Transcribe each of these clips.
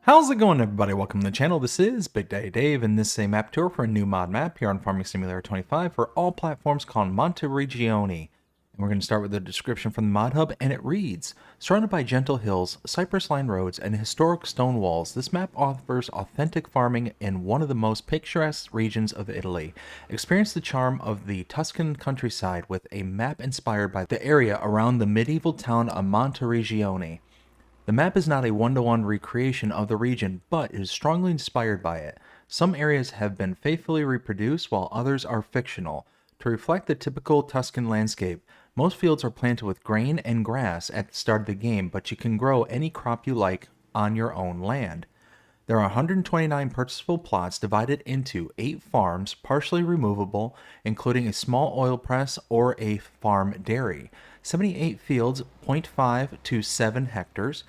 How's it going, everybody? Welcome to the channel. This is Big Daddy Dave, and this is a map tour for a new mod map here on Farming Simulator 25 for all platforms called Monteriggioni. And we're going to start with the description from the mod hub, and it reads, surrounded by gentle hills, cypress-lined roads, and historic stone walls, this map offers authentic farming in one of the most picturesque regions of Italy. Experience the charm of the Tuscan countryside with a map inspired by the area around the medieval town of Monteriggioni. The map is not a one-to-one recreation of the region, but is strongly inspired by it. Some areas have been faithfully reproduced, while others are fictional. To reflect the typical Tuscan landscape, most fields are planted with grain and grass at the start of the game, but you can grow any crop you like on your own land. There are 129 purchasable plots divided into 8 farms, partially removable, including a small oil press or a farm dairy, 78 fields, 0.5 to 7 hectares,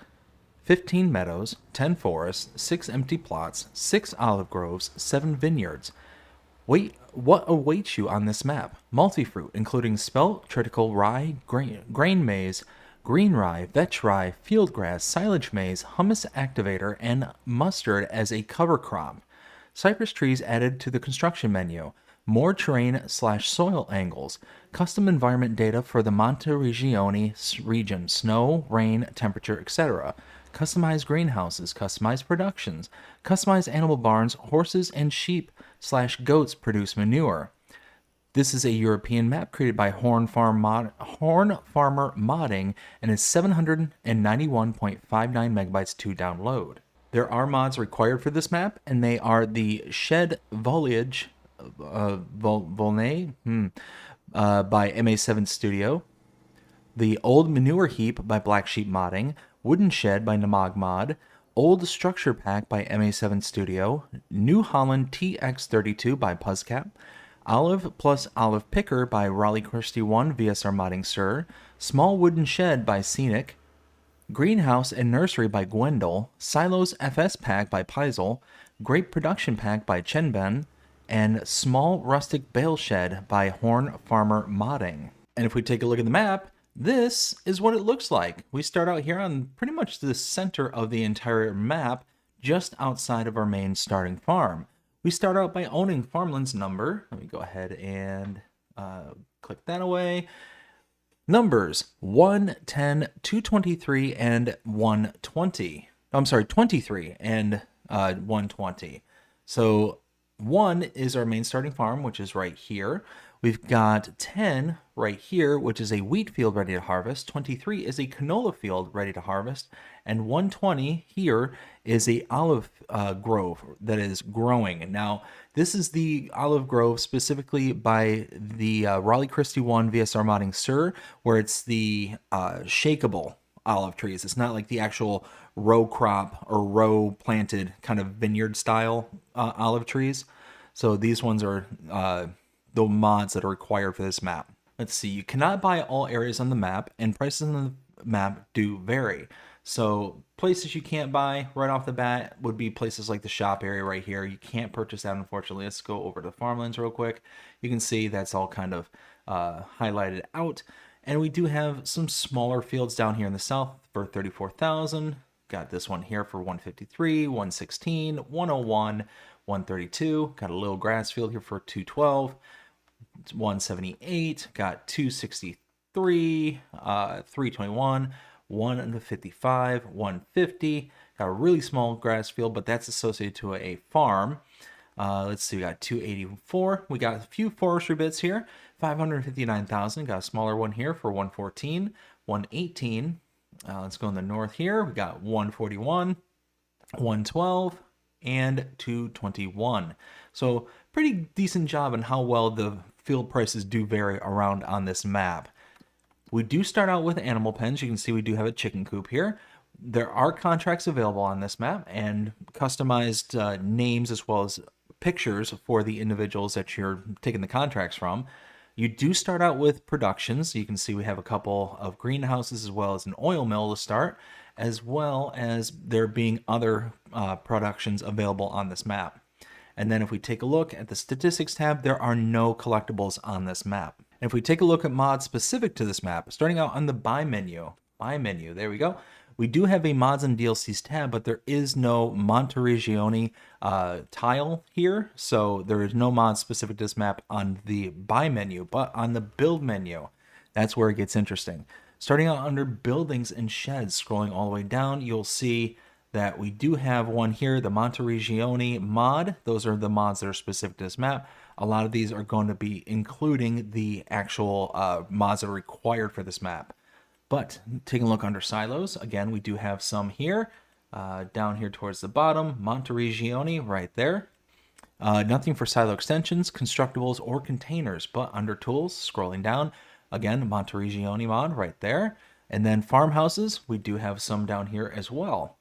15 meadows, 10 forests, 6 empty plots, 6 olive groves, 7 vineyards. Wait, what awaits you on this map? Multifruit, including spelt, triticale, rye, grain maize, green rye, vetch rye, field grass, silage maize, hummus activator, and mustard as a cover crop. Cypress trees added to the construction menu. More terrain/soil angles. Custom environment data for the Monteriggioni region. Snow, rain, temperature, etc. Customized greenhouses, customized productions. Customized animal barns, horses and sheep/goats produce manure. This is a European map created by Horn Farmer Modding and is 791.59 megabytes to download. There are mods required for this map, and they are the Shed Volnay by MA7 Studio, the Old Manure Heap by Black Sheep Modding, Wooden Shed by Namog Mod, Old Structure Pack by MA7 Studio, New Holland TX32 by Puzzcap, Olive plus Olive Picker by Raleigh Christie 1 VSR Modding Sir, Small Wooden Shed by Scenic, Greenhouse and Nursery by Gwendol, Silos FS Pack by Paizel, Grape Production Pack by Chenben, and Small Rustic Bale Shed by Horn Farmer Modding. And if we take a look at the map, this is what it looks like. We start out here on pretty much the center of the entire map, just outside of our main starting farm. We start out by owning farmlands number. Let me go ahead and click that away. Numbers 1, 10, 223, and 120. I'm sorry, 23 and 120. So 1 is our main starting farm, which is right here. We've got 10 right here, which is a wheat field ready to harvest. 23 is a canola field ready to harvest. And 120 here is a olive grove that is growing. Now, this is the olive grove specifically by the Raleigh Christie 1 VSR Modding Sir, where it's the shakeable olive trees. It's not like the actual row crop or row planted kind of vineyard style olive trees. So these ones are the mods that are required for this map. Let's see, you cannot buy all areas on the map, and prices on the map do vary. So places you can't buy right off the bat would be places like the shop area right here. You can't purchase that, unfortunately. Let's go over to the farmlands real quick. You can see that's all kind of highlighted out. And we do have some smaller fields down here in the south for 34,000. Got this one here for 153, 116, 101, 132. Got a little grass field here for 212. 178, got 263, 321, 155, 150. Got a really small grass field, but that's associated to a farm. Let's see, we got 284. We got a few forestry bits here. 559,000. Got a smaller one here for 114, 118. Let's go in the north here. We got 141, 112, and 221. So pretty decent job on how well the field prices do vary around on this map. We do start out with animal pens. You can see we do have a chicken coop here. There are contracts available on this map and customized names as well as pictures for the individuals that you're taking the contracts from. You do start out with productions. You can see we have a couple of greenhouses as well as an oil mill to start, as well as there being other productions available on this map. And then if we take a look at the statistics tab, there are no collectibles on this map. And if we take a look at mods specific to this map, starting out on the buy menu, there we go. We do have a mods and DLCs tab, but there is no Monteriggioni tile here, so there is no mod specific to this map on the buy menu, but on the build menu, that's where it gets interesting. Starting out under buildings and sheds, scrolling all the way down, you'll see that we do have one here, the Monteriggioni mod. Those are the mods that are specific to this map. A lot of these are going to be including the actual mods that are required for this map. But taking a look under silos, again, we do have some here. Down here towards the bottom, Monteriggioni right there. Nothing for silo extensions, constructibles, or containers, but under tools, scrolling down, again, Monteriggioni mod right there. And then farmhouses, we do have some down here as well.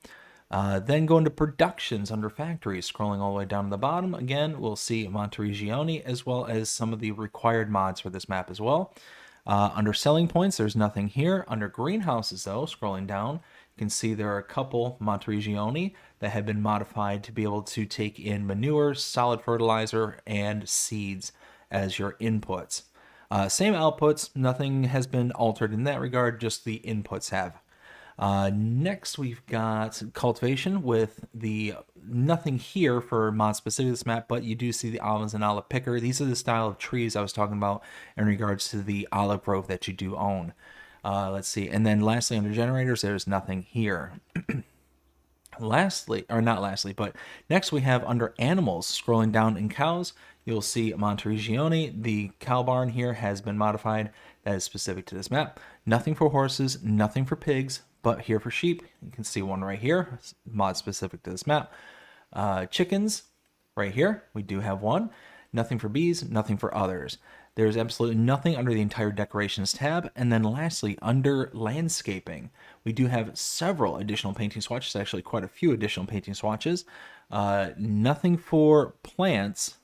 Then going to productions under factories, scrolling all the way down to the bottom, again, we'll see Monteriggioni as well as some of the required mods for this map as well. Under selling points, there's nothing here. Under greenhouses, though, scrolling down, you can see there are a couple Monteriggioni that have been modified to be able to take in manure, solid fertilizer, and seeds as your inputs. Same outputs, nothing has been altered in that regard, just the inputs have. Next, we've got cultivation with the nothing here for mod specific to this map, but you do see the olives and olive picker. These are the style of trees I was talking about in regards to the olive grove that you do own. Let's see. And then lastly, under generators, there's nothing here. Lastly, or not lastly, but next we have under animals, scrolling down in cows, you'll see Monteriggioni. The cow barn here has been modified. That is specific to this map. Nothing for horses, nothing for pigs, but here for sheep, you can see one right here, mod specific to this map. Chickens, right here, we do have one. Nothing for bees, nothing for others. There's absolutely nothing under the entire decorations tab. And then lastly, under landscaping, we do have several additional painting swatches, actually quite a few additional painting swatches. Nothing for plants.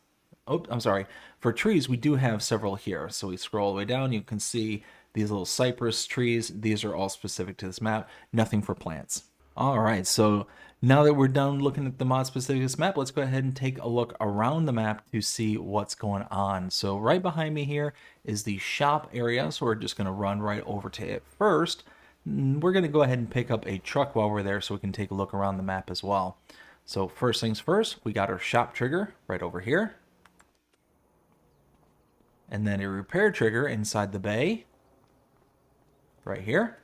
Oh, I'm sorry. For trees, we do have several here. So we scroll all the way down, you can see these little cypress trees. These are all specific to this map. Nothing for plants. All right, so now that we're done looking at the mod specific to this map, let's go ahead and take a look around the map to see what's going on. So right behind me here is the shop area, so we're just going to run right over to it first. We're going to go ahead and pick up a truck while we're there so we can take a look around the map as well. So first things first, we got our shop trigger right over here. And then a repair trigger inside the bay right here.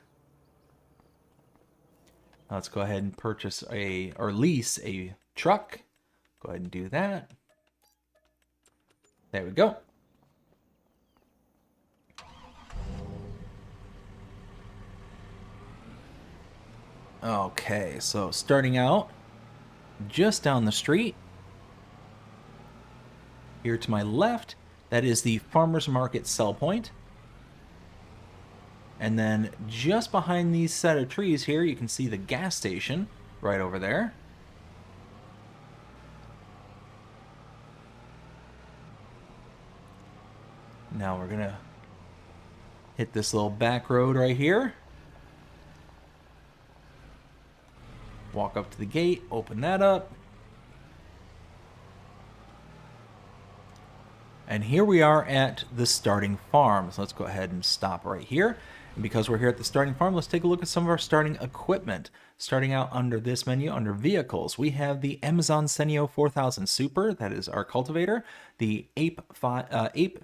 Let's go ahead and purchase or lease a truck. Go ahead and do that. There we go. Okay, so starting out just down the street, here to my left, that is the farmer's market sell point. And then just behind these set of trees here, you can see the gas station right over there. Now we're going to hit this little back road right here. Walk up to the gate, open that up. And here we are at the starting farm. So let's go ahead and stop right here. And because we're here at the starting farm, let's take a look at some of our starting equipment. Starting out under this menu, under vehicles, we have the Amazon Senio 4000 Super. That is our cultivator. The Ape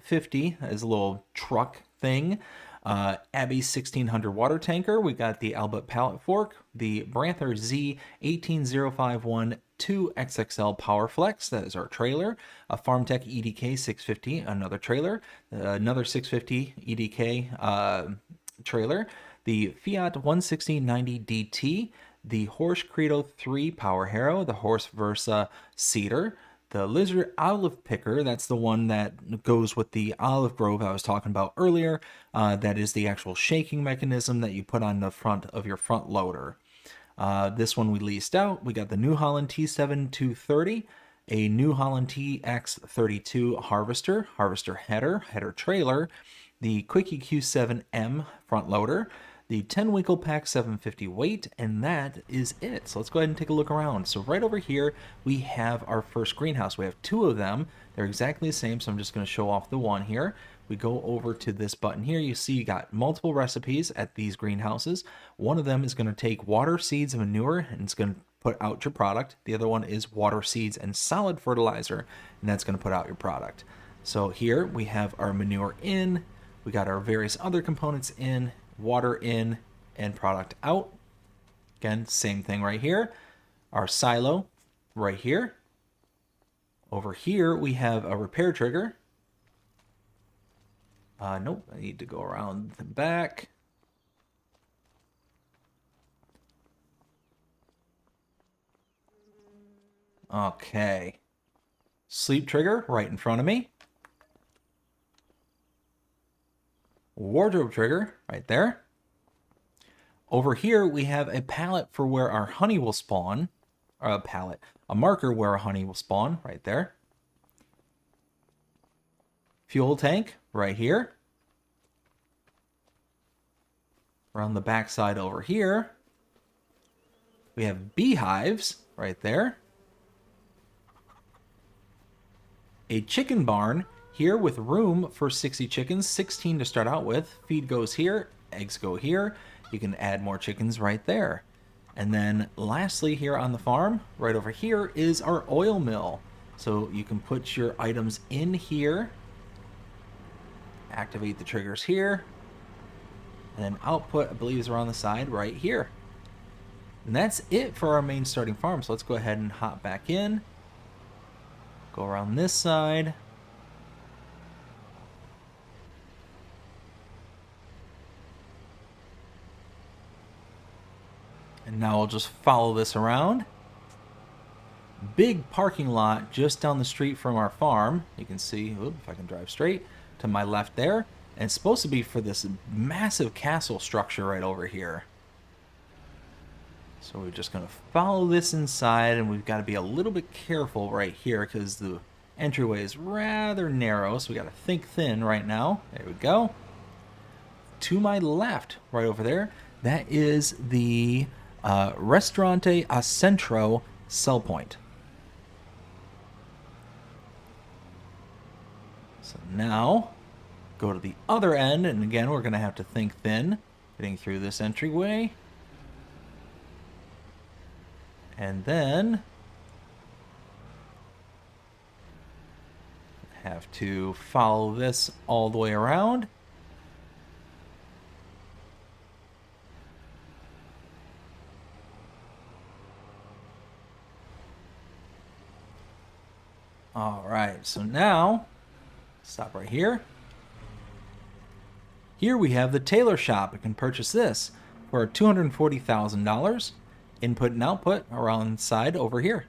50 is a little truck thing. Abbey 1600 water tanker. We got the Albert pallet fork. The Branther Z 18051 2XXL Powerflex, that is our trailer. A FarmTech EDK 650, another trailer. Another 650 EDK trailer. The Fiat 16090 DT. The Horse Credo 3 Power Harrow. The Horse Versa Cedar. The Lizard Olive Picker, that's the one that goes with the olive grove I was talking about earlier. That is the actual shaking mechanism that you put on the front of your front loader. This one we leased out. We got the New Holland T7 230, a New Holland TX32 harvester, header trailer, the Quickie Q7M front loader, the 10 Winkle Pack 750 weight, and that is it. So let's go ahead and take a look around. So right over here, we have our first greenhouse. We have two of them. They're exactly the same, so I'm just going to show off the one here. we go over to this button here. You see you got multiple recipes at these greenhouses. One of them is going to take water, seeds, and manure, and it's going to put out your product. The other one is water, seeds, and solid fertilizer, and that's going to put out your product. So here we have our manure in, we got our various other components in, water in, and product out. Again, same thing right here. Our silo right here. Over here we have a repair trigger. Nope, I need to go around the back. Okay. Sleep trigger right in front of me. Wardrobe trigger right there. Over here we have a pallet for where our honey will spawn. Or a pallet. A marker where our honey will spawn right there. Fuel tank right here. Around the back side over here, we have beehives right there. A chicken barn here with room for 60 chickens, 16 to start out with. Feed goes here, eggs go here. You can add more chickens right there. And then lastly here on the farm, right over here, is our oil mill. So you can put your items in here. Activate the triggers here. And then output, I believe, is around the side right here. And that's it for our main starting farm. So let's go ahead and hop back in. Go around this side. And now we'll just follow this around. Big parking lot just down the street from our farm. You can see, if I can drive straight, to my left there. And it's supposed to be for this massive castle structure right over here. So we're just going to follow this inside, and we've got to be a little bit careful right here because the entryway is rather narrow, so we got to think thin right now. There we go. To my left, right over there, that is the Restaurante a Centro sell point. So now, go to the other end, and again, we're going to have to think thin, getting through this entryway. And then have to follow this all the way around. All right, so now, stop right here. Here we have the tailor shop. You can purchase this for $240,000. Input and output around the side over here.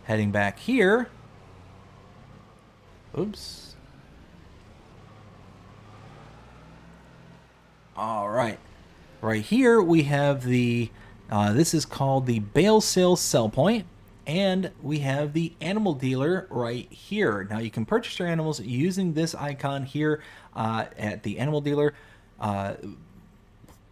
Heading back here. Oops. All right. Right here we have the, this is called the bale sales sell point. And we have the animal dealer right here. Now you can purchase your animals using this icon here at the animal dealer.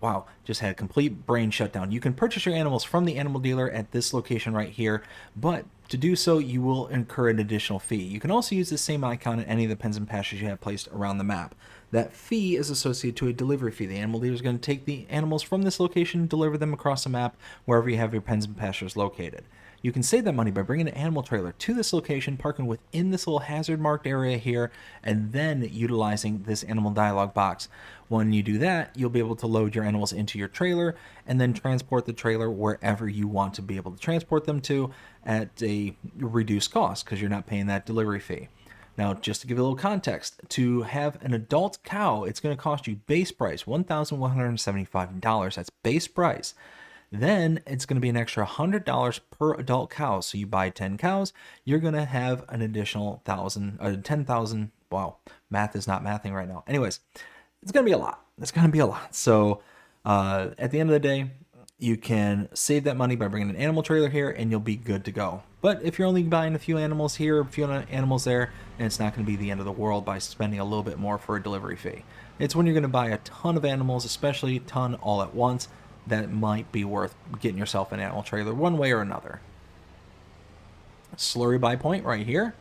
Wow, just had a complete brain shutdown. You can purchase your animals from the animal dealer at this location right here, but to do so, you will incur an additional fee. You can also use the same icon in any of the pens and pastures you have placed around the map. That fee is associated to a delivery fee. The animal dealer is going to take the animals from this location and deliver them across the map wherever you have your pens and pastures located. You can save that money by bringing an animal trailer to this location, parking within this little hazard marked area here, and then utilizing this animal dialog box. When you do that, you'll be able to load your animals into your trailer and then transport the trailer wherever you want to be able to transport them to at a reduced cost because you're not paying that delivery fee. Now, just to give you a little context, to have an adult cow, it's going to cost you base price $1,175. That's base price. Then it's going to be an extra $100 per adult cow. So you buy 10 cows, you're going to have an additional 10,000. Wow, math is not mathing right now. Anyways, it's going to be a lot. It's going to be a lot. So at the end of the day, you can save that money by bringing an animal trailer here and you'll be good to go. But if you're only buying a few animals here, a few animals there, and it's not going to be the end of the world by spending a little bit more for a delivery fee. It's when you're going to buy a ton of animals, especially a ton all at once, that might be worth getting yourself an animal trailer one way or another. Slurry buy point right here.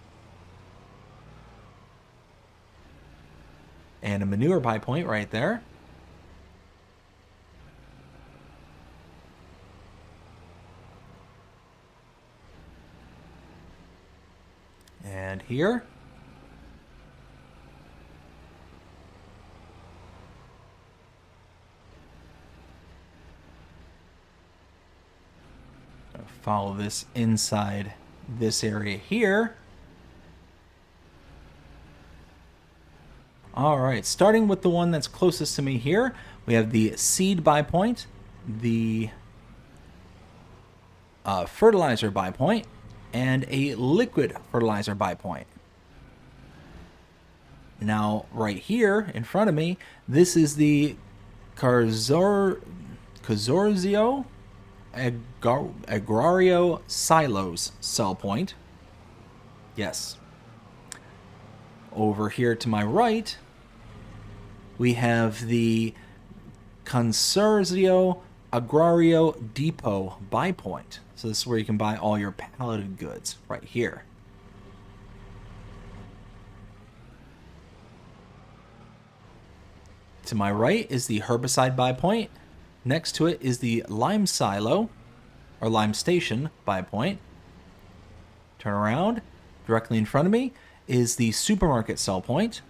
And a manure buy point right there. And here. Follow this inside this area here. All right, starting with the one that's closest to me here, we have the seed buy point, the fertilizer buy point, and a liquid fertilizer buy point. Now, right here in front of me, this is the Casorzio Agrario Silos sell point. Yes. Over here to my right, we have the Consorzio Agrario Depot buy point. So this is where you can buy all your palleted goods right here. To my right is the herbicide buy point. Next to it is the lime silo, or lime station buy point. Turn around. Directly in front of me is the supermarket sell point.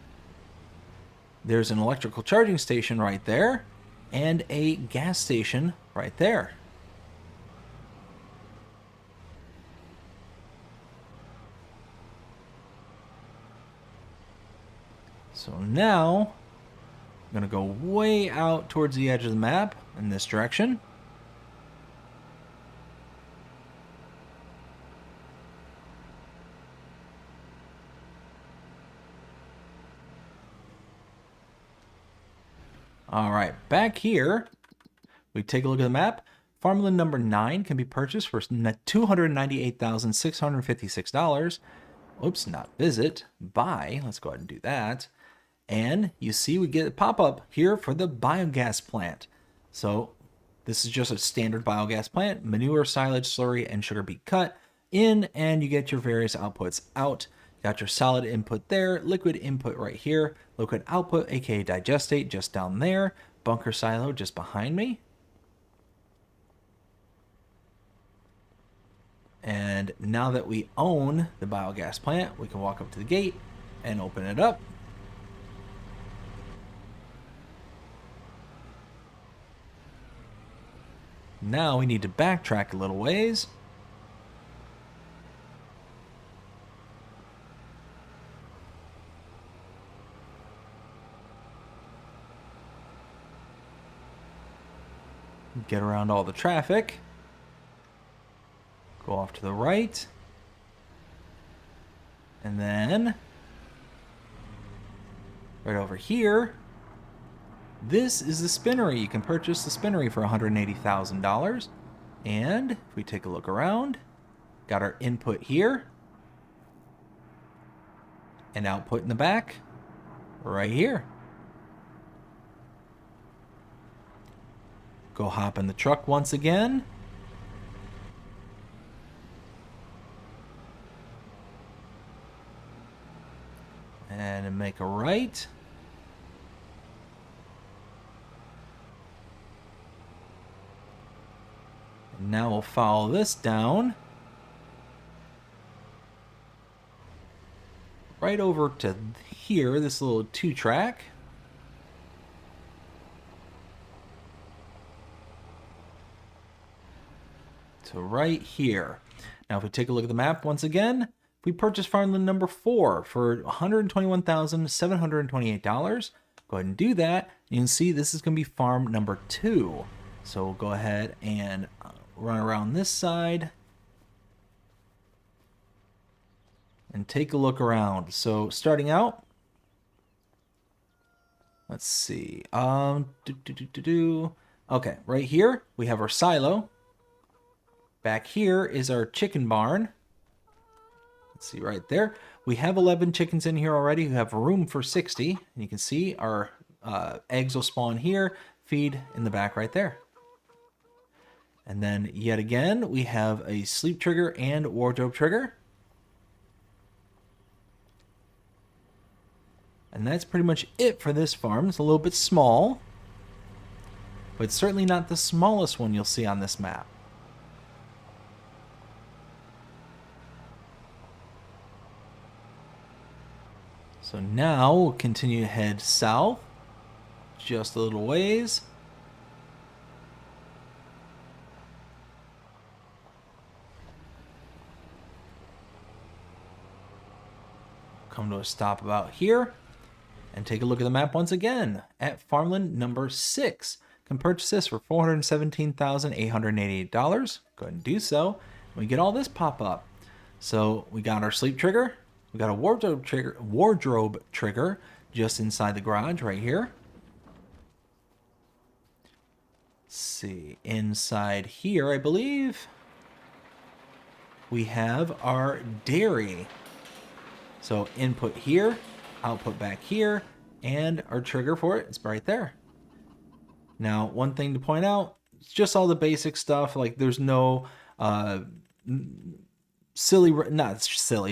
There's an electrical charging station right there, and a gas station right there. So now, I'm going to go way out towards the edge of the map in this direction. All right, back here, we take a look at the map. Farmland number 9 can be purchased for $298,656. Oops, not visit, buy. Let's go ahead and do that. And you see we get a pop-up here for the biogas plant. So this is just a standard biogas plant. Manure, silage, slurry, and sugar beet cut in, and you get your various outputs out. Got your solid input there, liquid input right here, liquid output, aka digestate, just down there, bunker silo just behind me. And now that we own the biogas plant, we can walk up to the gate and open it up. Now we need to backtrack a little ways. Get around all the traffic. Go off to the right. And then right over here, this is the spinnery. You can purchase the spinnery for $180,000. And if we take a look around, got our input here and output in the back right here. Go hop in the truck once again. And make a right. And now we'll follow this down. Right over to here, this little 2-track. To right here. Now if we take a look at the map once again, we purchased farmland number 4 for $121,728. Go ahead and do that. You can see this is going to be farm number 2. So we'll go ahead and run around this side and take a look around. So starting out, let's see. Okay, right here we have our silo. Back here is our chicken barn. Let's see right there. We have 11 chickens in here already who have room for 60. And you can see our eggs will spawn here, feed in the back right there. And then yet again, we have a sleep trigger and wardrobe trigger. And that's pretty much it for this farm. It's a little bit small, but it's certainly not the smallest one you'll see on this map. So now we'll continue to head south just a little ways. Come to a stop about here and take a look at the map once again at farmland number 6. Can purchase this for $417,888. Go ahead and do so. We get all this pop up. So we got our sleep trigger. We got a wardrobe trigger just inside the garage right here. Let's see, inside here, I believe we have our dairy. So input here, output back here, and our trigger for it is right there. Now, one thing to point out, it's just all the basic stuff. Like there's no not silly,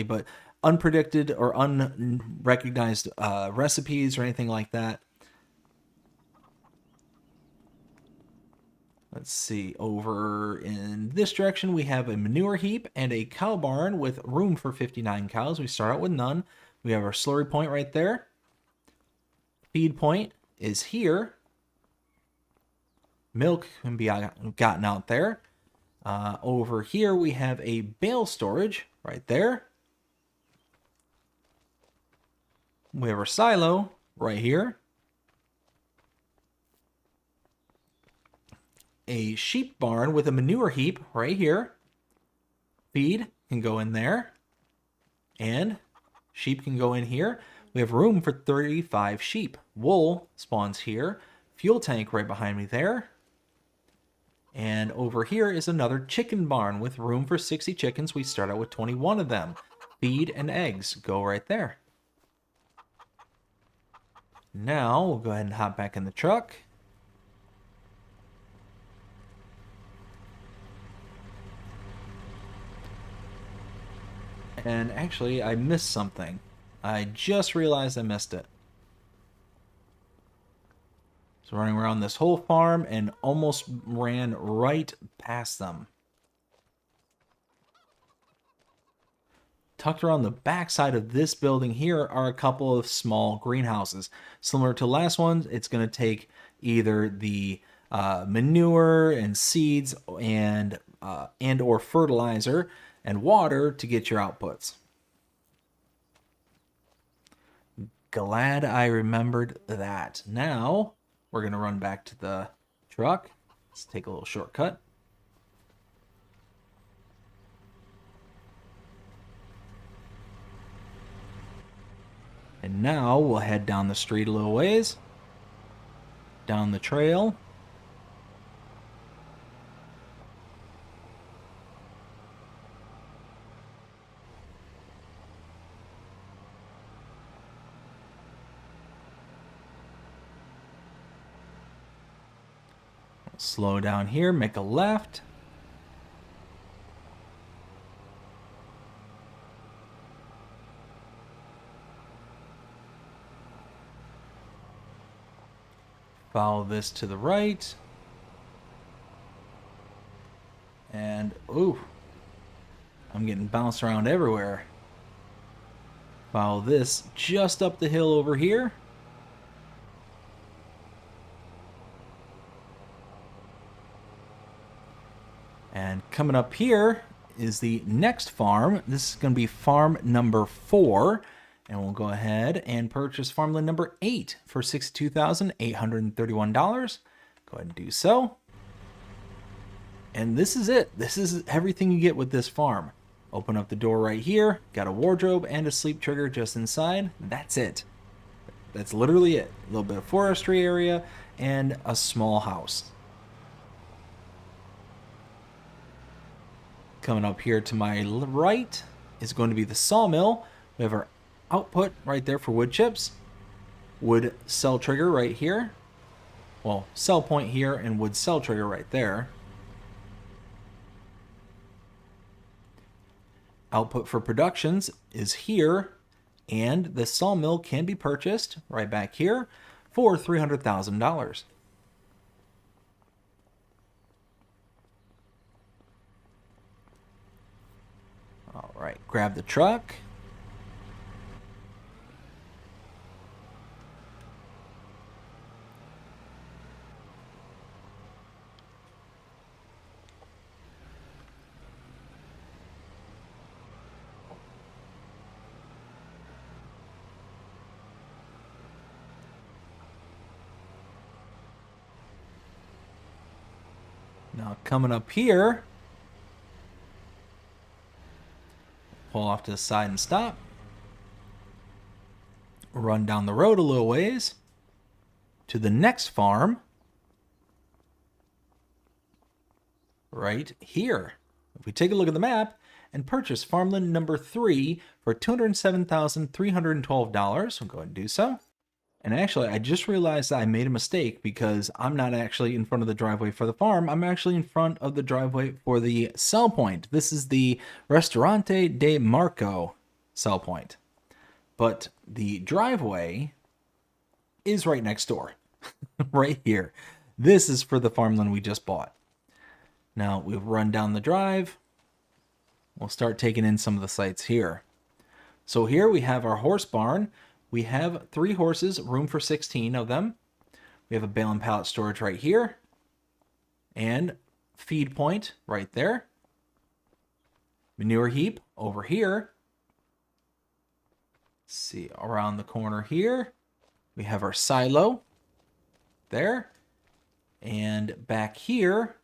but unpredicted or unrecognized recipes or anything like that. Let's see, over in this direction, we have a manure heap and a cow barn with room for 59 cows. We start out with none. We have our slurry point right there. Feed point is here. Milk can be gotten out there. Over here, we have a bale storage right there. We have our silo right here. A sheep barn with a manure heap right here. Feed can go in there. And sheep can go in here. We have room for 35 sheep. Wool spawns here. Fuel tank right behind me there. And over here is another chicken barn with room for 60 chickens. We start out with 21 of them. Feed and eggs go right there. Now we'll go ahead and hop back in the truck. And actually, I missed something. I just realized I missed it. So running around this whole farm and almost ran right past them. Tucked around the back side of this building here are a couple of small greenhouses. Similar to last one, it's going to take either the manure and seeds and or fertilizer and water to get your outputs. Glad I remembered that. Now we're going to run back to the truck. Let's take a little shortcut. And now we'll head down the street a little ways. Down the trail. Slow down here, make a left. Follow this to the right. And, ooh, I'm getting bounced around everywhere. Follow this just up the hill over here. And coming up here is the next farm. This is going to be farm number 4. And we'll go ahead and purchase farmland number 8 for $62,831. Go ahead and do so. And this is it. This is everything you get with this farm. Open up the door right here. Got a wardrobe and a sleep trigger just inside. That's it. That's literally it. A little bit of forestry area and a small house. Coming up here to my right is going to be the sawmill. We have our output right there for wood chips. Wood cell trigger right here. Well, cell point here and wood cell trigger right there. Output for productions is here. And the sawmill can be purchased right back here for $300,000. All right, grab the truck. Now coming up here, pull off to the side and stop. Run down the road a little ways to the next farm right here. If we take a look at the map and purchase farmland number 3 for $207,312, we'll go ahead and do so. And actually, I just realized that I made a mistake because I'm not actually in front of the driveway for the farm. I'm actually in front of the driveway for the sell point. This is the Ristorante de Marco sell point. But the driveway is right next door, right here. This is for the farmland we just bought. Now, we've run down the drive. We'll start taking in some of the sites here. So here we have our horse barn. We have 3 horses, room for 16 of them. We have a bale and pallet storage right here. And feed point right there. Manure heap over here. Let's see, around the corner here, we have our silo there. And back here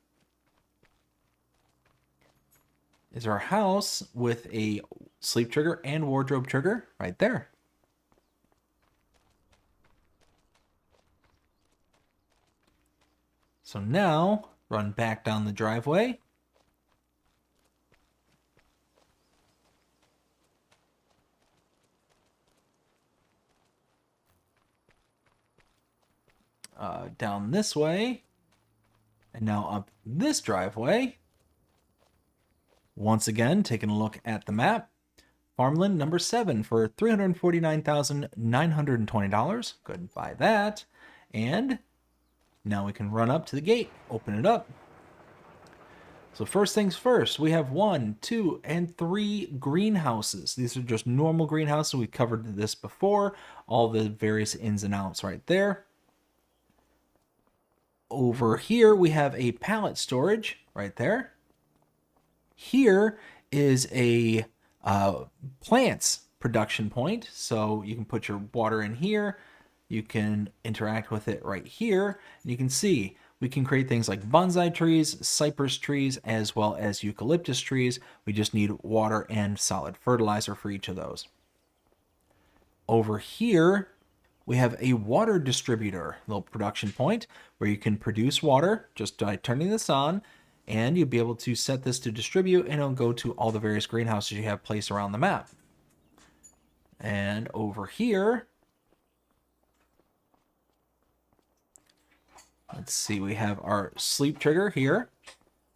is our house with a sleep trigger and wardrobe trigger right there. So now, run back down the driveway. Down this way. And now up this driveway. Once again, taking a look at the map. Farmland number 7 for $349,920. Go ahead and buy that. And now we can run up to the gate, open it up. So first things first, we have 1, 2, and 3 greenhouses. These are just normal greenhouses. We covered this before, all the various ins and outs right there. Over here, we have a pallet storage right there. Here is a plants production point. So you can put your water in here. You can interact with it right here. And you can see we can create things like bonsai trees, cypress trees, as well as eucalyptus trees. We just need water and solid fertilizer for each of those. Over here, we have a water distributor, little production point, where you can produce water just by turning this on, and you'll be able to set this to distribute, and it'll go to all the various greenhouses you have placed around the map. And over here, let's see, we have our sleep trigger here.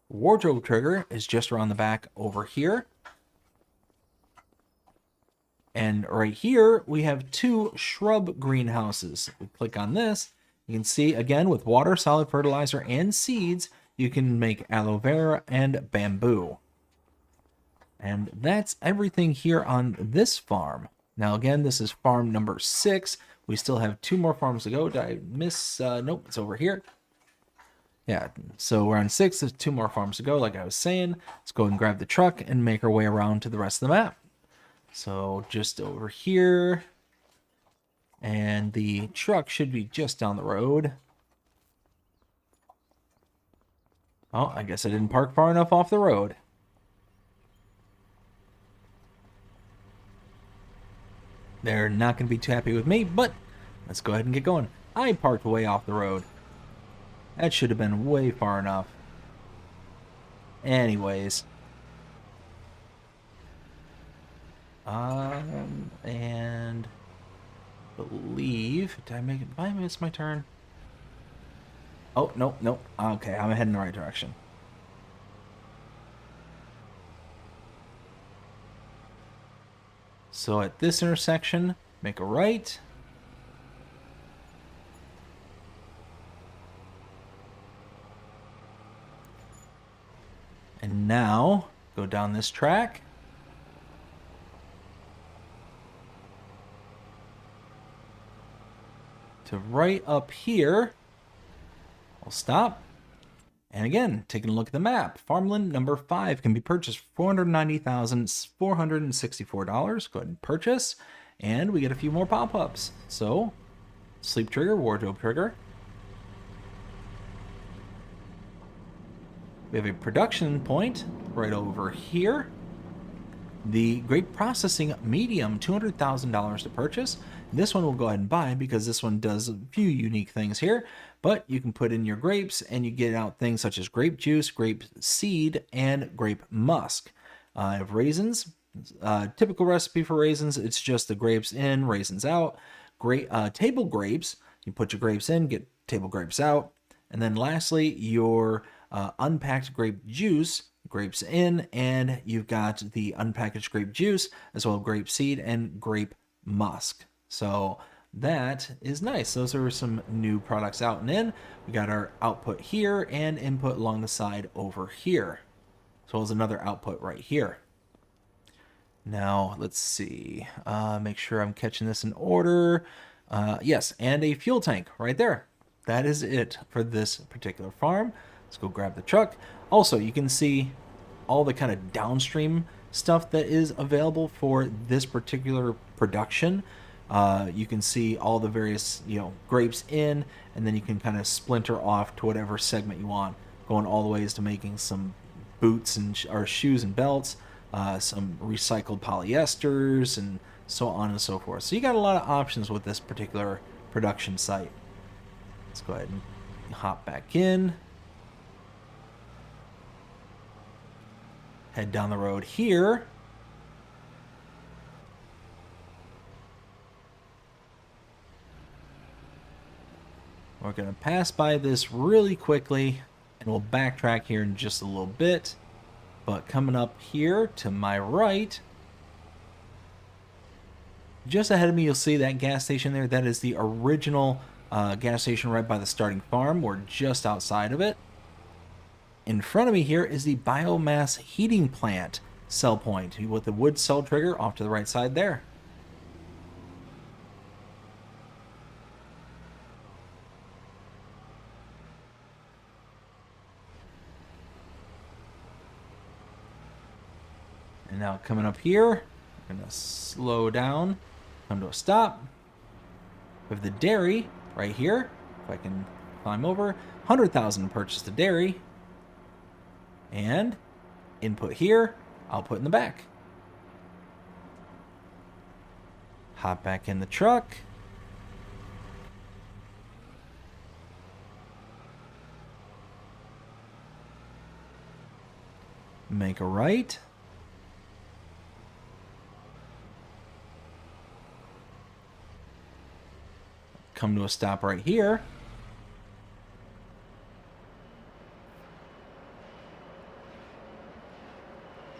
Wardrobe trigger is just around the back over here. And right here, we have 2 shrub greenhouses. We click on this. You can see, again, with water, solid fertilizer, and seeds, you can make aloe vera and bamboo. And that's everything here on this farm. Now, again, this is farm number 6. We still have 2 more farms to go. Did I miss? Nope, it's over here. Yeah, so we're on 6. There's 2 more farms to go, like I was saying. Let's go and grab the truck and make our way around to the rest of the map. So just over here. And the truck should be just down the road. Oh, I guess I didn't park far enough off the road. They're not going to be too happy with me, but let's go ahead and get going. I parked way off the road. That should have been way far enough. Anyways. And believe, did I miss my turn? Oh, nope. Okay, I'm heading in the right direction. So at this intersection, make a right. And now go down this track. To right up here. I'll stop. And again, taking a look at the map, farmland number 5 can be purchased for $490,464. Go ahead and purchase, and we get a few more pop-ups. So, sleep trigger, wardrobe trigger. We have a production point right over here. The grape processing medium, $200,000 to purchase. This one we'll go ahead and buy because this one does a few unique things here. But you can put in your grapes and you get out things such as grape juice, grape seed, and grape musk. I have raisins. Typical recipe for raisins, it's just the grapes in, raisins out. Table grapes, you put your grapes in, get table grapes out. And then lastly, your unpacked grape juice, grapes in, and you've got the unpackaged grape juice, as well as grape seed and grape musk. So that is nice. Those are some new products out and in. We got our output here and input along the side over here, as well as another output right here. Now, let's see. Make sure I'm catching this in order. Yes, and a fuel tank right there. That is it for this particular farm. Let's go grab the truck. Also, you can see all the kind of downstream stuff that is available for this particular production. You can see all the various, grapes in, and then you can kind of splinter off to whatever segment you want, going all the ways to making some boots and or shoes and belts, some recycled polyesters, and so on and so forth. So you got a lot of options with this particular production site. Let's go ahead and hop back in. Head down the road here. We're going to pass by this really quickly, and we'll backtrack here in just a little bit. But coming up here to my right, just ahead of me, you'll see that gas station there. That is the original gas station right by the starting farm. We're just outside of it. In front of me here is the biomass heating plant cell point with the wood cell trigger off to the right side there. And now coming up here, we're going to slow down, come to a stop. We have the dairy right here. If I can climb over, 100,000 to purchase the dairy. And input here, output in the back. Hop back in the truck. Make a right. Come to a stop right here.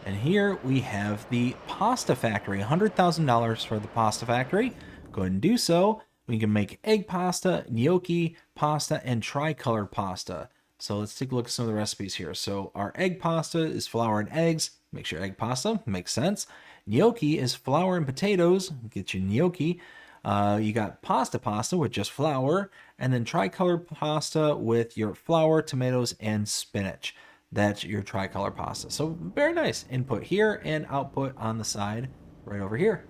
And here we have the pasta factory, $100,000 for the pasta factory. Go ahead and do so. We can make egg pasta, gnocchi pasta, and tricolor pasta. So let's take a look at some of the recipes here. So our egg pasta is flour and eggs. Make sure egg pasta makes sense. Gnocchi is flour and potatoes. Get your gnocchi. You got pasta with just flour, and then tricolor pasta with your flour, tomatoes, and spinach. That's your tricolor pasta. So very nice. Input here and output on the side right over here.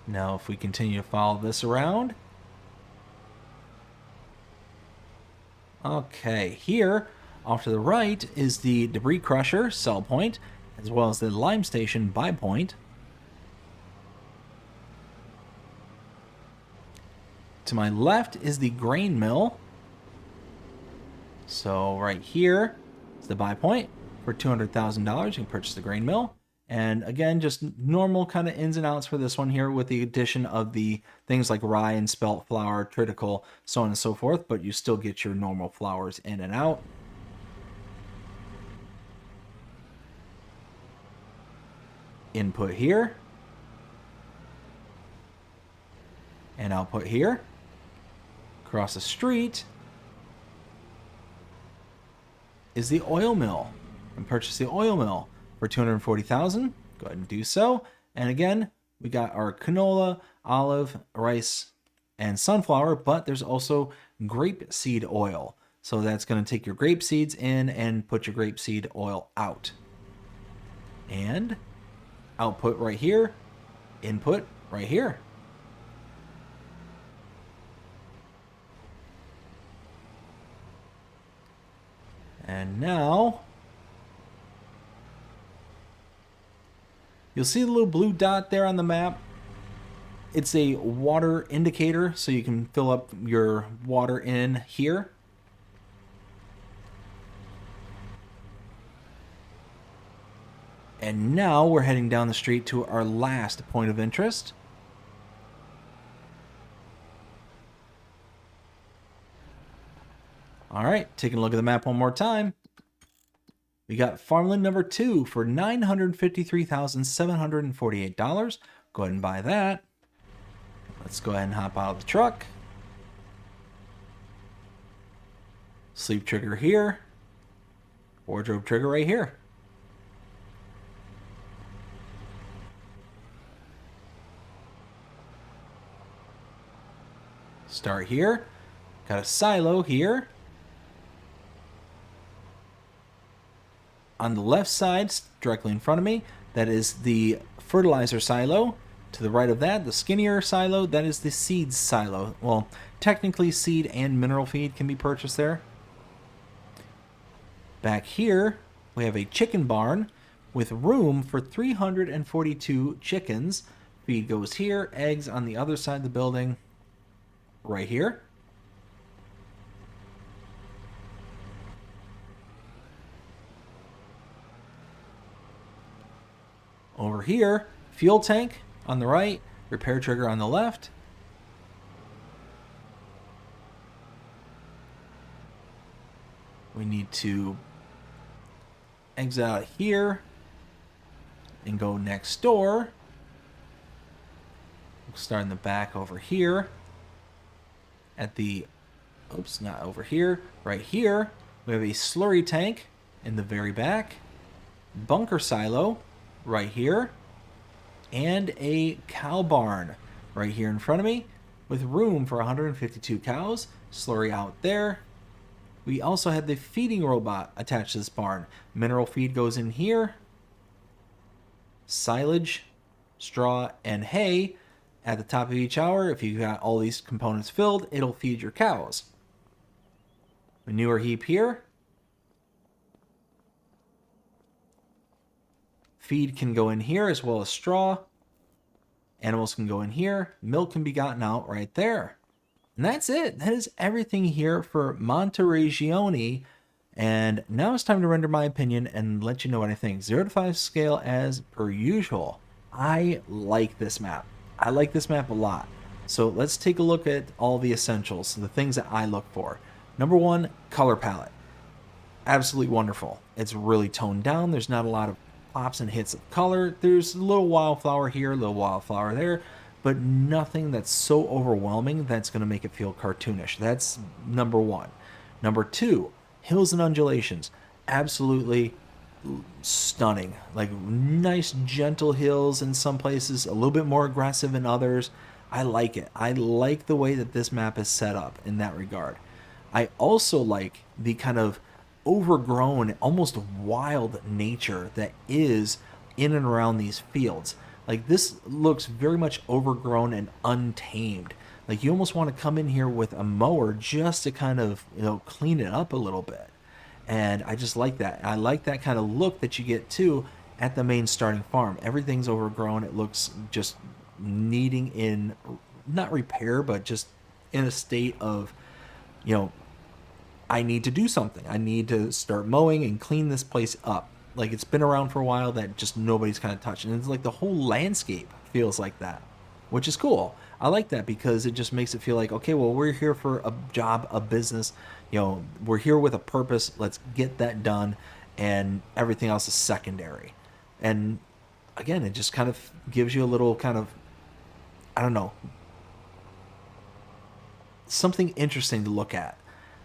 Now if we continue to follow this around. Okay, here off to the right is the debris crusher cell point, as well as the lime station buy point. To my left is the grain mill. So right here is the buy point for $200,000. You can purchase the grain mill. And again, just normal kind of ins and outs for this one here with the addition of the things like rye and spelt flour, triticale, so on and so forth. But you still get your normal flours in and out. Input here. And output here. Across the street is the oil mill. And purchase the oil mill for $240,000. Go ahead and do so. And again, we got our canola, olive, rice, and sunflower, but there's also grapeseed oil. So that's going to take your grape seeds in and put your grapeseed oil out. And output right here, input right here. And now you'll see the little blue dot there on the map. It's a water indicator, so you can fill up your water in here. And now we're heading down the street to our last point of interest. All right, taking a look at the map one more time. We got farmland number 2 for $953,748. Go ahead and buy that. Let's go ahead and hop out of the truck. Sleep trigger here. Wardrobe trigger right here. Start here. Got a silo here. On the left side, directly in front of me, that is the fertilizer silo. To the right of that, the skinnier silo, that is the seeds silo. Well, technically seed and mineral feed can be purchased there. Back here, we have a chicken barn with room for 342 chickens. Feed goes here, eggs on the other side of the building, right here. Over here, fuel tank on the right, repair trigger on the left. We need to exit out here and go next door. We'll start in the back over here at the, oops, not over here, right here. We have a slurry tank in the very back, bunker silo right here, and a cow barn right here in front of me with room for 152 cows. Slurry out there. We also had the feeding robot attached to this barn. Mineral feed goes in here. Silage, straw, and hay at the top of each hour. If you got all these components filled, it'll feed your cows. Manure heap here. Feed can go in here as well as straw. Animals can go in here. Milk can be gotten out right there. And that's it. That is everything here for Monteriggioni. And now it's time to render my opinion and let you know what I think. 0 to 5 scale as per usual. I like this map. I like this map a lot. So let's take a look at all the essentials, the things that I look for. Number 1, color palette. Absolutely wonderful. It's really toned down. There's not a lot of pops and hits of color. There's a little wildflower here, a little wildflower there, but nothing that's so overwhelming that's going to make it feel cartoonish. That's number 1. Number 2, hills and undulations. Absolutely stunning. Like nice gentle hills in some places, a little bit more aggressive in others. I like it. I like the way that this map is set up in that regard. I also like the kind of overgrown, almost wild nature that is in and around these fields. Like this looks very much overgrown and untamed. Like you almost want to come in here with a mower just to kind of, clean it up a little bit. And I just like that. I like that kind of look that you get too at the main starting farm. Everything's overgrown. It looks just needing in, not repair, but just in a state of, I need to do something. I need to start mowing and clean this place up. Like it's been around for a while that just nobody's kind of touched. And it's like the whole landscape feels like that, which is cool. I like that because it just makes it feel like, okay, well, we're here for a job, a business. We're here with a purpose. Let's get that done. And everything else is secondary. And again, it just kind of gives you a little kind of, I don't know, something interesting to look at.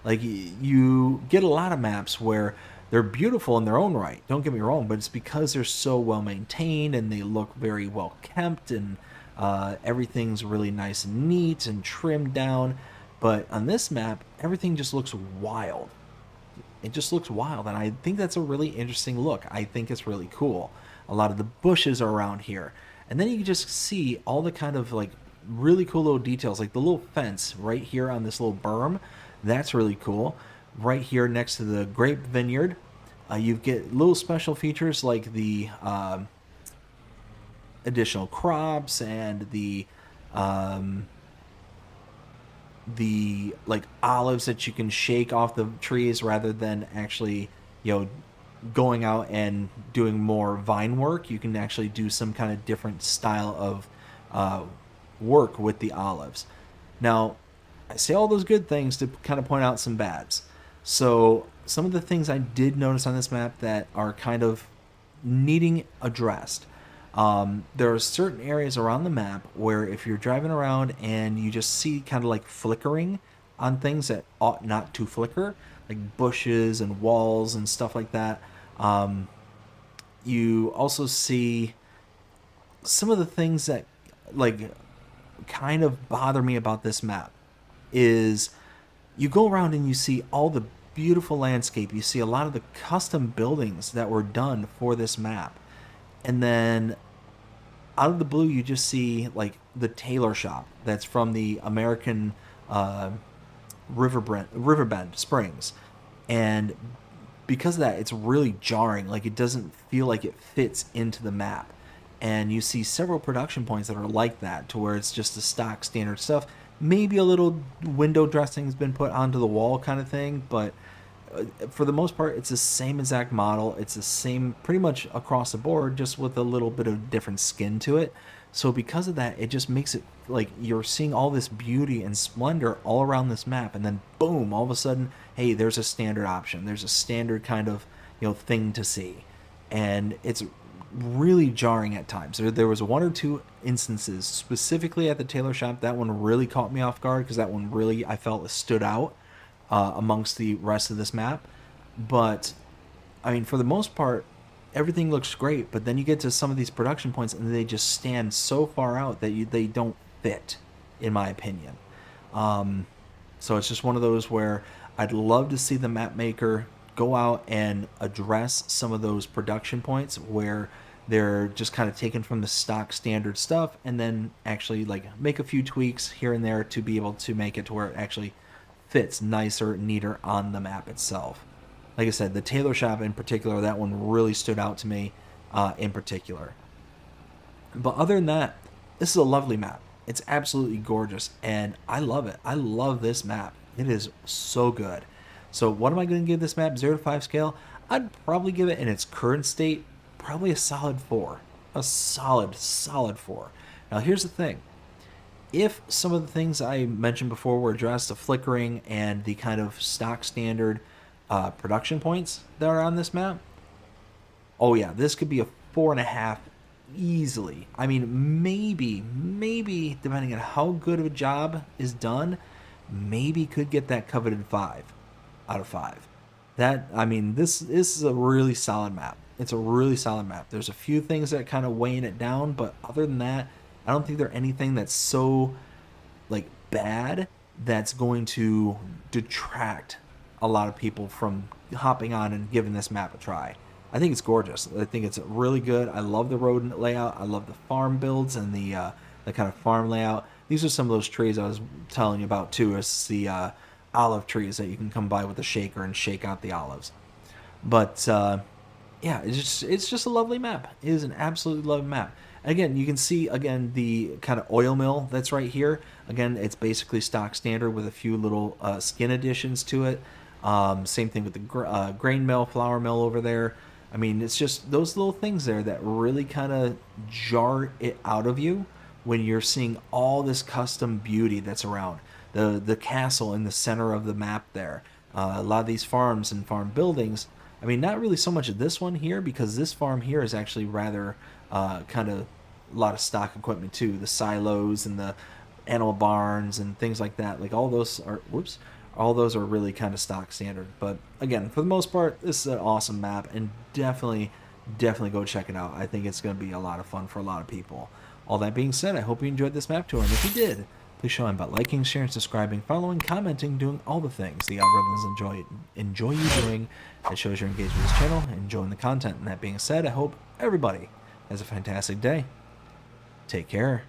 Like you get a lot of maps where they're beautiful in their own right. Don't get me wrong, but it's because they're so well maintained and they look very well kept, and everything's really nice and neat and trimmed down. But on this map, everything just looks wild. It just looks wild, and I think that's a really interesting look. I think it's really cool. A lot of the bushes are around here, and then you can just see all the kind of like really cool little details, like the little fence right here on this little berm. That's really cool. Right here next to the grape vineyard, you get little special features like the additional crops and the like olives that you can shake off the trees rather than actually, you know, going out and doing more vine work. You can actually do some kind of different style of uh, work with the olives. Now, I say all those good things to kind of point out some bads. So some of the things I did notice on this map that are kind of needing addressed. There are certain areas around the map where if you're driving around and you just see kind of like flickering on things that ought not to flicker, like bushes and walls and stuff like that, you also see some of the things that like kind of bother me about this map is you go around and you see all the beautiful landscape. You see a lot of the custom buildings that were done for this map. And then out of the blue, you just see like the tailor shop that's from the American Riverbend Springs. And because of that, it's really jarring. Like it doesn't feel like it fits into the map. And you see several production points that are like that, to where it's just the stock standard stuff. Maybe a little window dressing's been put onto the wall kind of thing, but for the most part, it's the same exact model. It's the same pretty much across the board, just with a little bit of different skin to it. So because of that, it just makes it like you're seeing all this beauty and splendor all around this map, and then boom, all of a sudden, hey, there's a standard option. There's a standard kind of, you know, thing to see, and it's really jarring at times. There was one or two instances specifically at the tailor shop that one really caught me off guard, because that one really I felt stood out amongst the rest of this map. But I mean, for the most part, everything looks great. But then you get to some of these production points, and they just stand so far out that they don't fit, in my opinion. So it's just one of those where I'd love to see the map maker go out and address some of those production points where they're just kind of taken from the stock standard stuff, and then actually like make a few tweaks here and there to be able to make it to where it actually fits nicer, neater on the map itself. Like I said, the tailor shop in particular, that one really stood out to me in particular. But other than that, this is a lovely map. It's absolutely gorgeous, and I love it. I love this map. It is so good. So what am I going to give this map 0 to 5 scale? I'd probably give it in its current state, probably a solid 4. A solid 4. Now here's the thing. If some of the things I mentioned before were addressed, the flickering and the kind of stock standard production points that are on this map, oh yeah, this could be a 4.5 easily. I mean, maybe depending on how good of a job is done, maybe could get that coveted 5 out of 5. That, I mean, this is a really solid map. It's a really solid map. There's a few things that kind of weighing it down, but other than that, I don't think there's anything that's so like bad that's going to detract a lot of people from hopping on and giving this map a try. I think it's gorgeous. I think it's really good. I love the road layout. I love the farm builds and the kind of farm layout. These are some of those trees I was telling you about too. It's the olive trees that you can come by with a shaker and shake out the olives. But yeah, it's just a lovely map. It is an absolutely lovely map. Again, you can see again the kind of oil mill that's right here. Again, it's basically stock standard with a few little skin additions to it. Same thing with the grain mill, flour mill over there. I mean, it's just those little things there that really kind of jar it out of you when you're seeing all this custom beauty that's around. The castle in the center of the map there. A lot of these farms and farm buildings I mean, not really so much of this one here, because this farm here is actually rather kind of a lot of stock equipment too. The silos and the animal barns and things like that. Like all those are, whoops, all those are really kind of stock standard. But again, for the most part, this is an awesome map, and definitely go check it out. I think it's going to be a lot of fun for a lot of people. All that being said, I hope you enjoyed this map tour, and if you did, please show them by liking, sharing, subscribing, following, commenting, doing all the things the algorithms enjoy you doing. It shows your engagement with this channel, enjoying the content. And that being said, I hope everybody has a fantastic day. Take care.